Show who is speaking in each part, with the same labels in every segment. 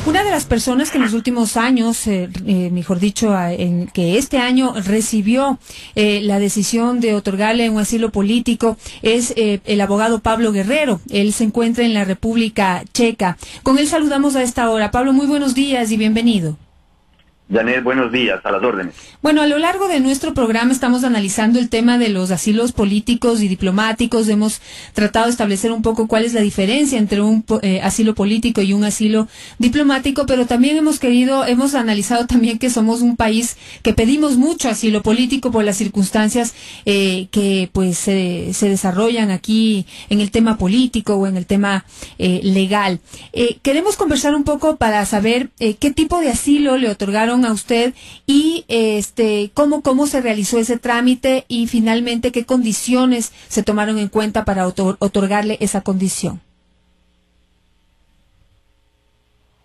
Speaker 1: Una de las personas que en los últimos años, mejor dicho, que este año recibió la decisión de otorgarle un asilo político es el abogado Pablo Guerrero. Él se encuentra en la República Checa. Con él saludamos a esta hora. Pablo, muy buenos días y bienvenido.
Speaker 2: Janet, buenos días, a las órdenes.
Speaker 1: Bueno, a lo largo de nuestro programa estamos analizando el tema de los asilos políticos y diplomáticos. Hemos tratado de establecer un poco cuál es la diferencia entre un asilo político y un asilo diplomático, pero también hemos analizado también que somos un país que pedimos mucho asilo político por las circunstancias que pues se desarrollan aquí en el tema político o en el tema legal. Queremos conversar un poco para saber qué tipo de asilo le otorgaron a usted y cómo se realizó ese trámite y finalmente qué condiciones se tomaron en cuenta para otorgarle esa condición.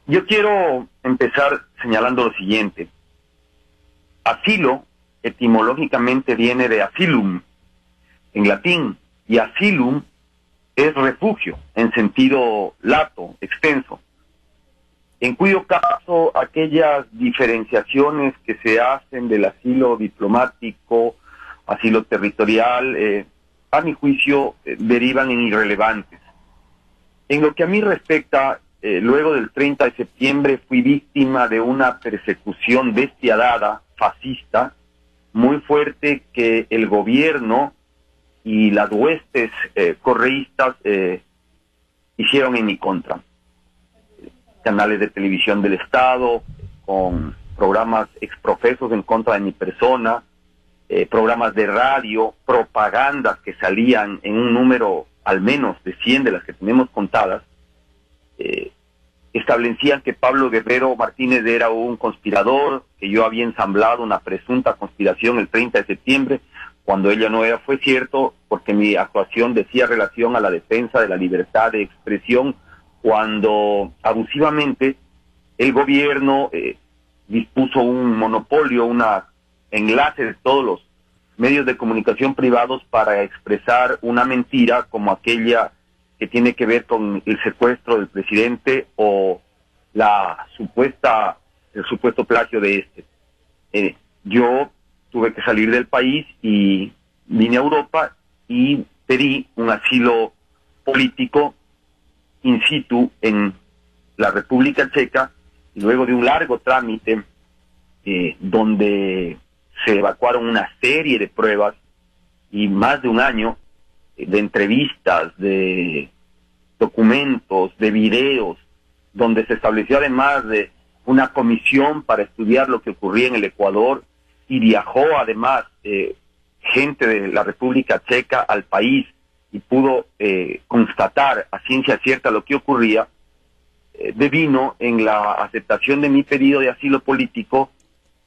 Speaker 2: Yo quiero empezar señalando lo siguiente. Asilo etimológicamente viene de asylum en latín, y asylum es refugio en sentido lato, extenso, en cuyo caso aquellas diferenciaciones que se hacen del asilo diplomático, asilo territorial, a mi juicio derivan en irrelevantes. En lo que a mí respecta, luego del 30 de septiembre fui víctima de una persecución despiadada, fascista, muy fuerte, que el gobierno y las huestes correístas hicieron en mi contra. Canales de televisión del Estado, con programas exprofesos en contra de mi persona, programas de radio, propagandas que salían en un número al menos de 100 de las que tenemos contadas, establecían que Pablo Guerrero Martínez era un conspirador, que yo había ensamblado una presunta conspiración el 30 de septiembre, cuando ella no era, fue cierto, porque mi actuación decía relación a la defensa de la libertad de expresión, cuando abusivamente el gobierno dispuso un monopolio, un enlace de todos los medios de comunicación privados para expresar una mentira como aquella que tiene que ver con el secuestro del presidente o el supuesto plagio de este. Yo tuve que salir del país y vine a Europa y pedí un asilo político in situ en la República Checa, y luego de un largo trámite donde se evacuaron una serie de pruebas y más de un año de entrevistas, de documentos, de videos, donde se estableció además de una comisión para estudiar lo que ocurría en el Ecuador, y viajó además gente de la República Checa al país y pudo constatar a ciencia cierta lo que ocurría, devino en la aceptación de mi pedido de asilo político,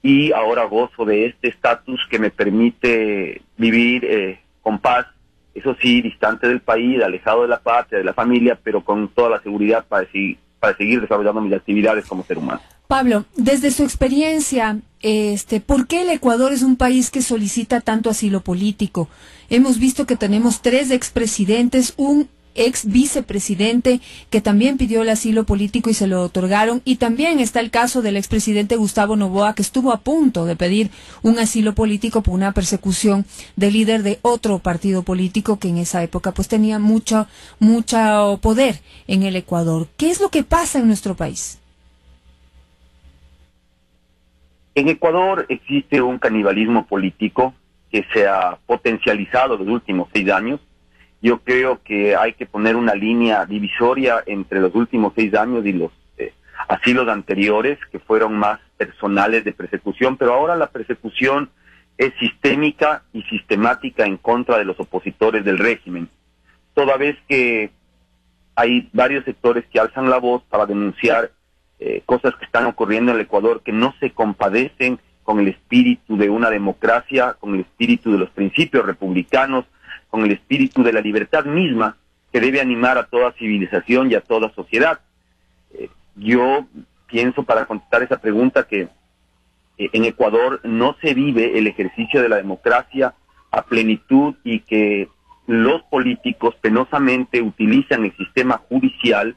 Speaker 2: y ahora gozo de este estatus que me permite vivir con paz, eso sí, distante del país, alejado de la patria, de la familia, pero con toda la seguridad para seguir desarrollando mis actividades como ser humano.
Speaker 1: Pablo, desde su experiencia, ¿por qué el Ecuador es un país que solicita tanto asilo político? Hemos visto que tenemos 3 expresidentes, un ex vicepresidente que también pidió el asilo político y se lo otorgaron, y también está el caso del expresidente Gustavo Noboa, que estuvo a punto de pedir un asilo político por una persecución del líder de otro partido político que en esa época pues tenía mucho poder en el Ecuador. ¿Qué es lo que pasa en nuestro país?
Speaker 2: En Ecuador existe un canibalismo político que se ha potencializado los últimos 6 años. Yo creo que hay que poner una línea divisoria entre los últimos 6 años y los asilos anteriores, que fueron más personales de persecución, pero ahora la persecución es sistémica y sistemática en contra de los opositores del régimen, toda vez que hay varios sectores que alzan la voz para denunciar cosas que están ocurriendo en el Ecuador, que no se compadecen con el espíritu de una democracia, con el espíritu de los principios republicanos, con el espíritu de la libertad misma que debe animar a toda civilización y a toda sociedad. Yo pienso, para contestar esa pregunta, que en Ecuador no se vive el ejercicio de la democracia a plenitud, y que los políticos penosamente utilizan el sistema judicial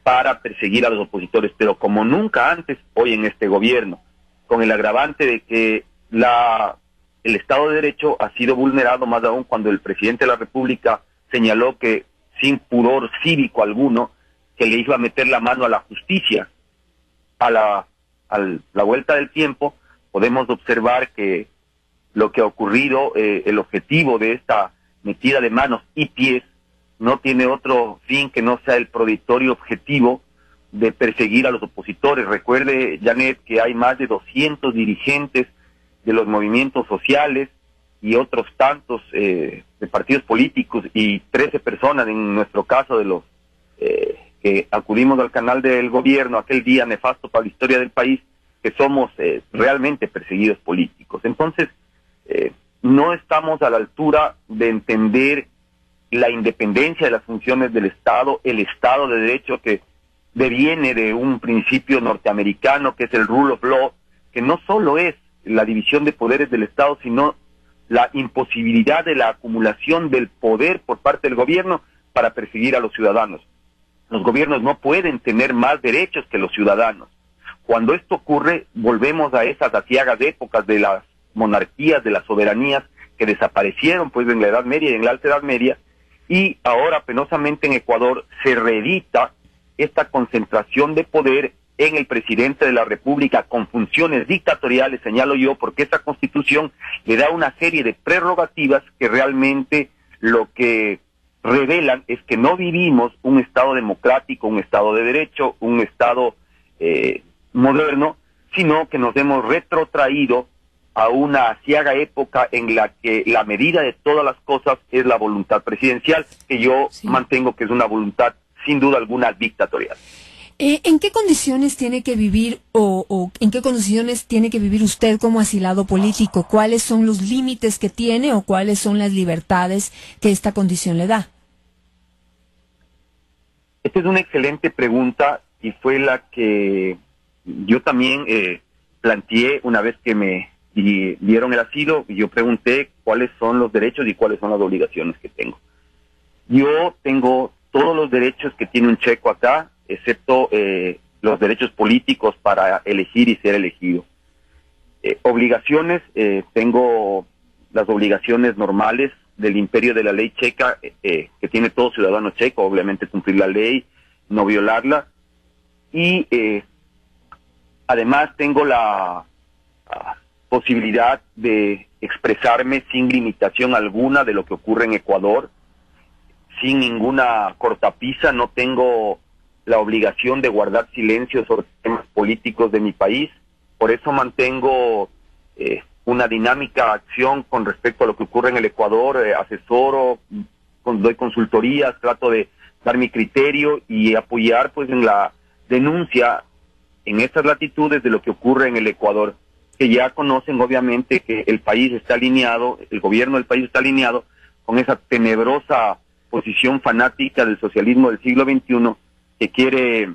Speaker 2: para perseguir a los opositores, pero como nunca antes, hoy en este gobierno, con el agravante de que el Estado de Derecho ha sido vulnerado, más aún cuando el presidente de la República señaló que, sin pudor cívico alguno, que le iba a meter la mano a la justicia. A la vuelta del tiempo, podemos observar que lo que ha ocurrido, el objetivo de esta metida de manos y pies, no tiene otro fin que no sea el proditorio objetivo de perseguir a los opositores. Recuerde, Janet, que hay más de 200 dirigentes de los movimientos sociales y otros tantos de partidos políticos y 13 personas, en nuestro caso, de los que acudimos al canal del gobierno aquel día nefasto para la historia del país, que somos realmente perseguidos políticos. Entonces, no estamos a la altura de entender la independencia de las funciones del Estado, el Estado de Derecho que deviene de un principio norteamericano que es el rule of law, que no solo es la división de poderes del Estado, sino la imposibilidad de la acumulación del poder por parte del gobierno para perseguir a los ciudadanos. Los gobiernos no pueden tener más derechos que los ciudadanos. Cuando esto ocurre, volvemos a esas aciagas épocas de las monarquías, de las soberanías que desaparecieron pues en la Edad Media y en la Alta Edad Media, y ahora penosamente en Ecuador se reedita esta concentración de poder en el presidente de la República con funciones dictatoriales, señalo yo, porque esta Constitución le da una serie de prerrogativas que realmente lo que revelan es que no vivimos un Estado democrático, un Estado de derecho, un Estado moderno, sino que nos hemos retrotraído a una aciaga época en la que la medida de todas las cosas es la voluntad presidencial, que yo mantengo que es una voluntad sin duda alguna dictatorial.
Speaker 1: ¿En qué condiciones tiene que vivir o en qué condiciones tiene que vivir usted como asilado político? ¿Cuáles son los límites que tiene o cuáles son las libertades que esta condición le da?
Speaker 2: Esta es una excelente pregunta y fue la que yo también planteé una vez que me dieron el asilo, y yo pregunté cuáles son los derechos y cuáles son las obligaciones que tengo. Yo tengo todos los derechos que tiene un checo acá, excepto los derechos políticos para elegir y ser elegido. Obligaciones, tengo las obligaciones normales del imperio de la ley checa, que tiene todo ciudadano checo, obviamente cumplir la ley, no violarla, y además tengo la posibilidad de expresarme sin limitación alguna de lo que ocurre en Ecuador, sin ninguna cortapisa. No tengo la obligación de guardar silencio sobre temas políticos de mi país. Por eso mantengo una dinámica acción con respecto a lo que ocurre en el Ecuador, asesoro, doy consultorías, trato de dar mi criterio y apoyar pues en la denuncia en estas latitudes de lo que ocurre en el Ecuador, que ya conocen obviamente que el país está alineado, el gobierno del país está alineado con esa tenebrosa posición fanática del socialismo del siglo XXI que quiere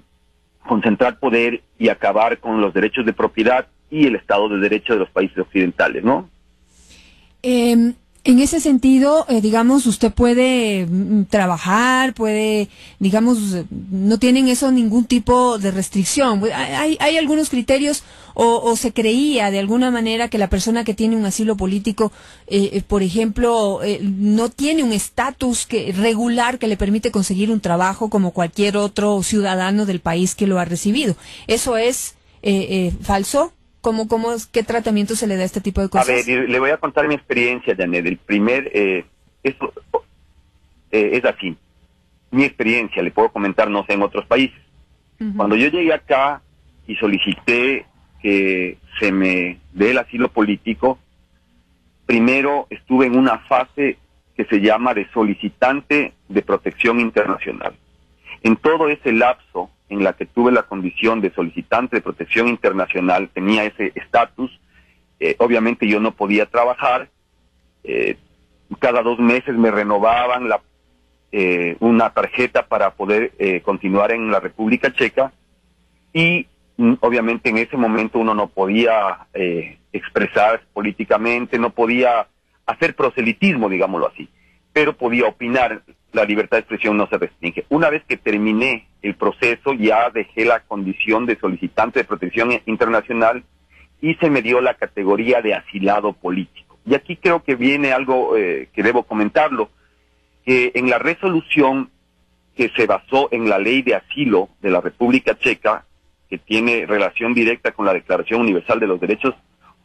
Speaker 2: concentrar poder y acabar con los derechos de propiedad y el Estado de Derecho de los países occidentales, ¿no?
Speaker 1: En ese sentido, digamos, usted puede trabajar, puede, digamos, no tienen eso ningún tipo de restricción. Hay algunos criterios o se creía de alguna manera que la persona que tiene un asilo político, por ejemplo, no tiene un estatus regular que le permite conseguir un trabajo como cualquier otro ciudadano del país que lo ha recibido. ¿Eso es falso? ¿Qué tratamiento se le da a este tipo de cosas?
Speaker 2: A ver, le voy a contar mi experiencia, Janet. El primer, esto es así. Mi experiencia, le puedo comentar, no sé, en otros países. Cuando yo llegué acá y solicité que se me dé el asilo político, primero estuve en una fase que se llama de solicitante de protección internacional. En todo ese lapso en la que tuve la condición de solicitante de protección internacional, tenía ese estatus, obviamente yo no podía trabajar, cada 2 meses me renovaban una tarjeta para poder continuar en la República Checa, y obviamente en ese momento uno no podía expresar políticamente, no podía hacer proselitismo, digámoslo así, pero podía opinar. La libertad de expresión no se restringe. Una vez que terminé el proceso, ya dejé la condición de solicitante de protección internacional y se me dio la categoría de asilado político. Y aquí creo que viene algo que debo comentarlo, que en la resolución que se basó en la ley de asilo de la República Checa, que tiene relación directa con la Declaración Universal de los Derechos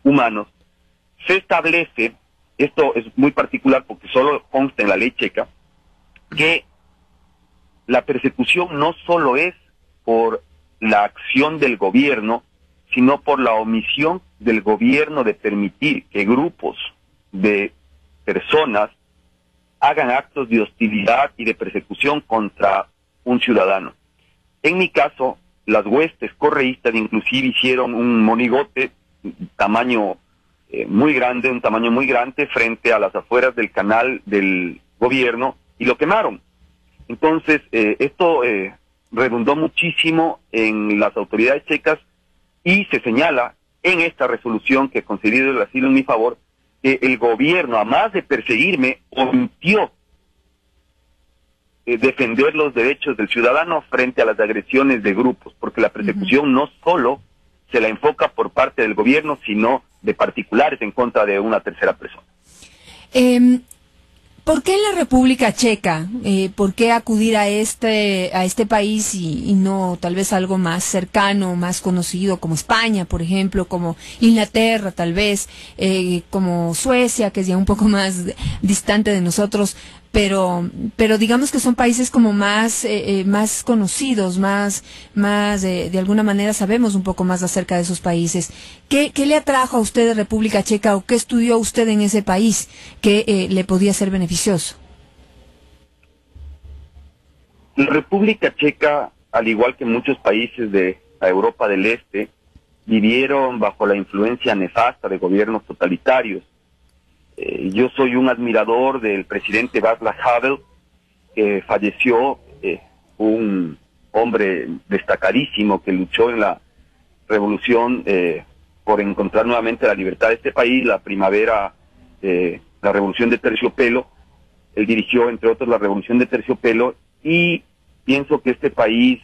Speaker 2: Humanos, se establece, esto es muy particular porque solo consta en la ley checa, que la persecución no solo es por la acción del gobierno, sino por la omisión del gobierno de permitir que grupos de personas hagan actos de hostilidad y de persecución contra un ciudadano. En mi caso, las huestes correístas inclusive hicieron un monigote tamaño muy grande frente a las afueras del canal del gobierno y lo quemaron. Entonces, esto redundó muchísimo en las autoridades checas y se señala en esta resolución que ha concedido el asilo en mi favor que el gobierno, además de perseguirme, omitió defender los derechos del ciudadano frente a las agresiones de grupos, porque la persecución no solo se la enfoca por parte del gobierno, sino de particulares en contra de una tercera persona.
Speaker 1: ¿Por qué en la República Checa? ¿Por qué acudir a este país y no tal vez algo más cercano, más conocido, como España, por ejemplo, como Inglaterra, tal vez, como Suecia, que es ya un poco más distante de nosotros, pero digamos que son países como más conocidos, más de alguna manera sabemos un poco más acerca de esos países. ¿Qué le atrajo a usted de República Checa o qué estudió usted en ese país que le podía ser beneficioso?
Speaker 2: La República Checa, al igual que muchos países de la Europa del Este, vivieron bajo la influencia nefasta de gobiernos totalitarios. Yo soy un admirador del presidente Václav Havel, que falleció, un hombre destacadísimo que luchó en la revolución por encontrar nuevamente la libertad de este país, la primavera, la revolución de Terciopelo. Él dirigió, entre otros, la revolución de Terciopelo y pienso que este país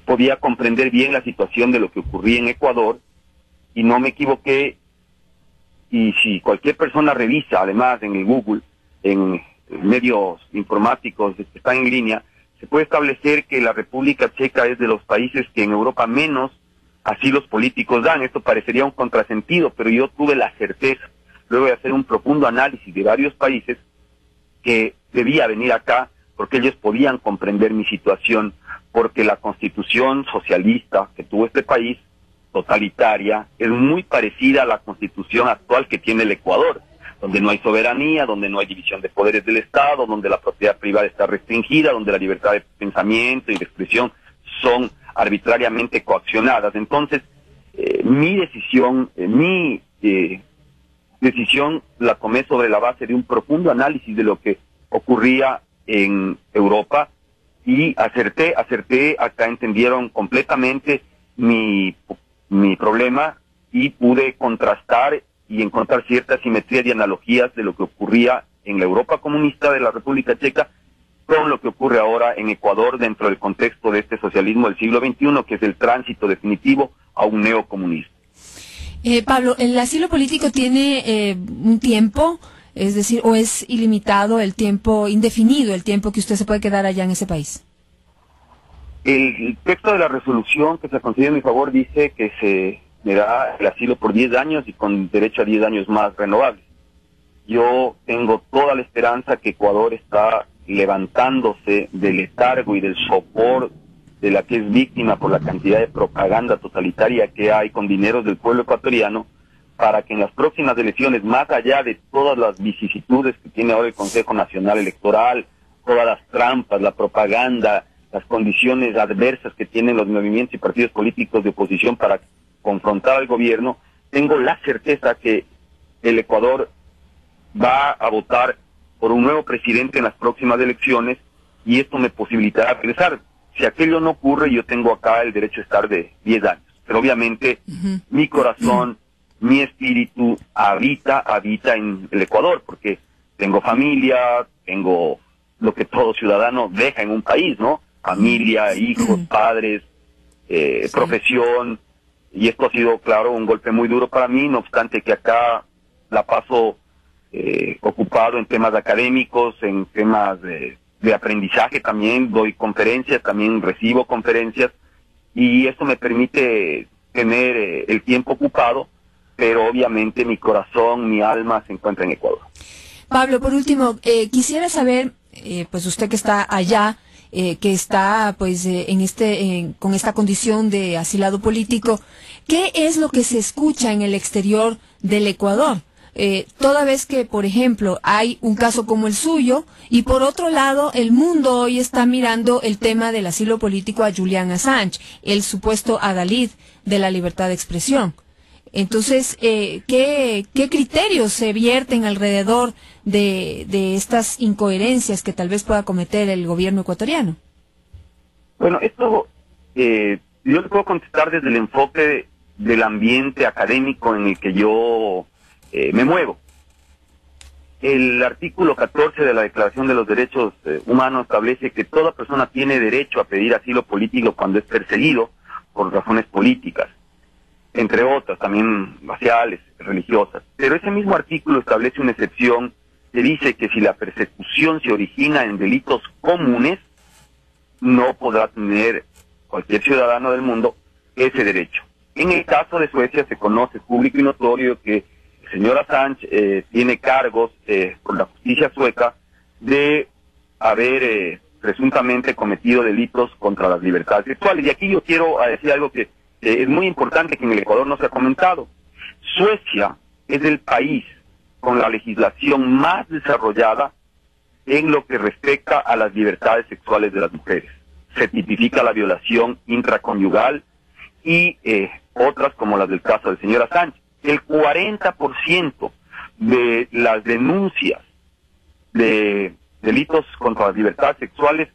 Speaker 2: podía comprender bien la situación de lo que ocurría en Ecuador y no me equivoqué. Y si cualquier persona revisa, además, en el Google, en medios informáticos que están en línea, se puede establecer que la República Checa es de los países que en Europa menos asilos políticos dan. Esto parecería un contrasentido, pero yo tuve la certeza, luego de hacer un profundo análisis de varios países, que debía venir acá porque ellos podían comprender mi situación, porque la constitución socialista que tuvo este país, totalitaria, es muy parecida a la constitución actual que tiene el Ecuador, donde no hay soberanía, donde no hay división de poderes del Estado, donde la propiedad privada está restringida, donde la libertad de pensamiento y de expresión son arbitrariamente coaccionadas. Entonces, mi decisión la tomé sobre la base de un profundo análisis de lo que ocurría en Europa y acerté, acá entendieron completamente mi problema y pude contrastar y encontrar ciertas simetrías y analogías de lo que ocurría en la Europa comunista de la República Checa con lo que ocurre ahora en Ecuador dentro del contexto de este socialismo del siglo XXI, que es el tránsito definitivo a un neocomunismo.
Speaker 1: Pablo, ¿el asilo político tiene un tiempo? Es decir, ¿o es ilimitado el tiempo, indefinido el tiempo que usted se puede quedar allá en ese país?
Speaker 2: El texto de la resolución que se concede en mi favor dice que se me da el asilo por 10 años y con derecho a 10 años más renovables. Yo tengo toda la esperanza que Ecuador está levantándose del letargo y del sopor de la que es víctima por la cantidad de propaganda totalitaria que hay con dineros del pueblo ecuatoriano, para que en las próximas elecciones, más allá de todas las vicisitudes que tiene ahora el Consejo Nacional Electoral, todas las trampas, la propaganda, las condiciones adversas que tienen los movimientos y partidos políticos de oposición para confrontar al gobierno, tengo la certeza que el Ecuador va a votar por un nuevo presidente en las próximas elecciones y esto me posibilitará regresar. Si aquello no ocurre, yo tengo acá el derecho a estar de 10 años. Pero obviamente mi corazón, mi espíritu habita en el Ecuador, porque tengo familia, tengo lo que todo ciudadano deja en un país, ¿no? familia, hijos, padres, profesión, y esto ha sido, claro, un golpe muy duro para mí, no obstante que acá la paso ocupado en temas académicos, en temas de aprendizaje también, doy conferencias, también recibo conferencias, y esto me permite tener el tiempo ocupado, pero obviamente mi corazón, mi alma se encuentra en Ecuador.
Speaker 1: Pablo, por último, quisiera saber, pues usted que está allá, que está pues con esta condición de asilado político, ¿qué es lo que se escucha en el exterior del Ecuador? Toda vez que, por ejemplo, hay un caso como el suyo, y por otro lado, el mundo hoy está mirando el tema del asilo político a Julian Assange, el supuesto adalid de la libertad de expresión. Entonces, ¿qué criterios se vierten alrededor de estas incoherencias que tal vez pueda cometer el gobierno ecuatoriano?
Speaker 2: Bueno, esto yo le puedo contestar desde el enfoque del ambiente académico en el que yo me muevo. El artículo 14 de la Declaración de los Derechos Humanos establece que toda persona tiene derecho a pedir asilo político cuando es perseguido por razones políticas, entre otras, también raciales, religiosas. Pero ese mismo artículo establece una excepción que dice que si la persecución se origina en delitos comunes, no podrá tener cualquier ciudadano del mundo ese derecho. En el caso de Suecia se conoce público y notorio que el señor Assange tiene cargos por la justicia sueca de haber presuntamente cometido delitos contra las libertades sexuales. Y aquí yo quiero decir algo que es muy importante, que en el Ecuador no se ha comentado. Suecia es el país con la legislación más desarrollada en lo que respecta a las libertades sexuales de las mujeres. Se tipifica la violación intraconyugal y otras como las del caso del señor Assange. El 40% de las denuncias de delitos contra las libertades sexuales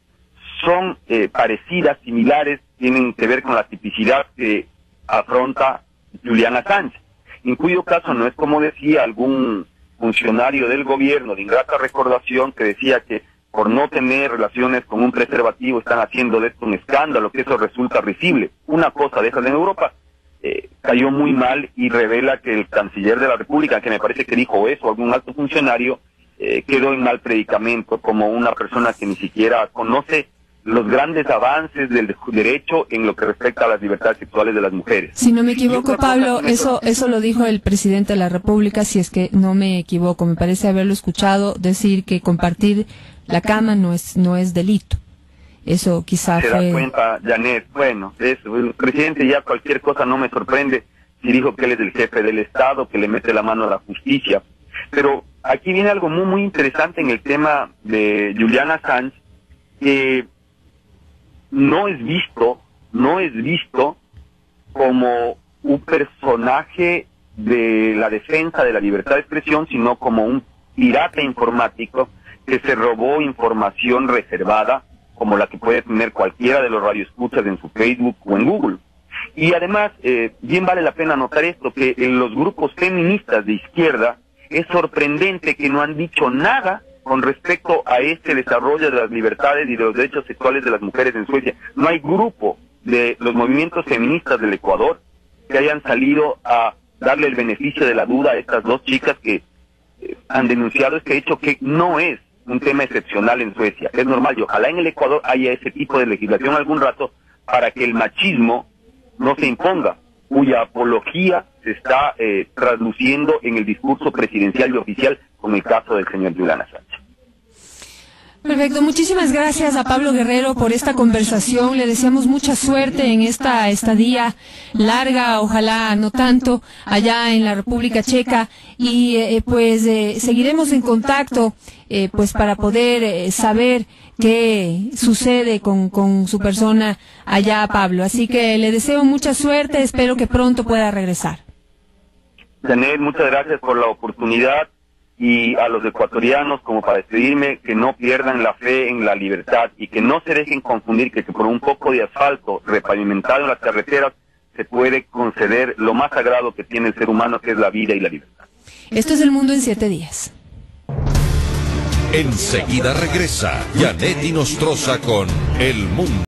Speaker 2: son parecidas, similares, tienen que ver con la tipicidad que afronta Julian Assange, en cuyo caso no es como decía algún funcionario del gobierno de ingrata recordación que decía que por no tener relaciones con un preservativo están haciendo de esto un escándalo, que eso resulta risible. Una cosa de esas en Europa cayó muy mal y revela que el canciller de la República, que me parece que dijo eso, algún alto funcionario, quedó en mal predicamento como una persona que ni siquiera conoce los grandes avances del derecho en lo que respecta a las libertades sexuales de las mujeres.
Speaker 1: Si no me equivoco, Pablo, eso lo dijo el presidente de la República, si es que no me equivoco. Me parece haberlo escuchado decir que compartir la cama no es delito. Eso quizá
Speaker 2: se
Speaker 1: fue...
Speaker 2: da cuenta, Janet. Bueno, eso, el presidente ya cualquier cosa no me sorprende si dijo que él es el jefe del Estado, que le mete la mano a la justicia. Pero aquí viene algo muy, muy interesante en el tema de Julian Assange, que no es visto como un personaje de la defensa de la libertad de expresión, sino como un pirata informático que se robó información reservada, como la que puede tener cualquiera de los radioescuchas en su Facebook o en Google. Y además, bien vale la pena notar esto, que en los grupos feministas de izquierda es sorprendente que no han dicho nada con respecto a este desarrollo de las libertades y de los derechos sexuales de las mujeres en Suecia. No hay grupo de los movimientos feministas del Ecuador que hayan salido a darle el beneficio de la duda a estas dos chicas que han denunciado este hecho, que no es un tema excepcional en Suecia, es normal, y ojalá en el Ecuador haya ese tipo de legislación algún rato para que el machismo no se imponga, cuya apología se está trasluciendo en el discurso presidencial y oficial con el caso del señor Julian Assange.
Speaker 1: Perfecto, muchísimas gracias a Pablo Guerrero por esta conversación. Le deseamos mucha suerte en esta estadía larga, ojalá no tanto, allá en la República Checa, y seguiremos en contacto pues para poder saber qué sucede con su persona allá, Pablo. Así que le deseo mucha suerte, espero que pronto pueda regresar.
Speaker 2: Janet, muchas gracias por la oportunidad. Y a los ecuatorianos, como para despedirme, que no pierdan la fe en la libertad y que no se dejen confundir que por un poco de asfalto repavimentado en las carreteras se puede conceder lo más sagrado que tiene el ser humano, que es la vida y la libertad.
Speaker 1: Esto es El Mundo en 7 días.
Speaker 3: Enseguida regresa Janet Inostroza con El Mundo.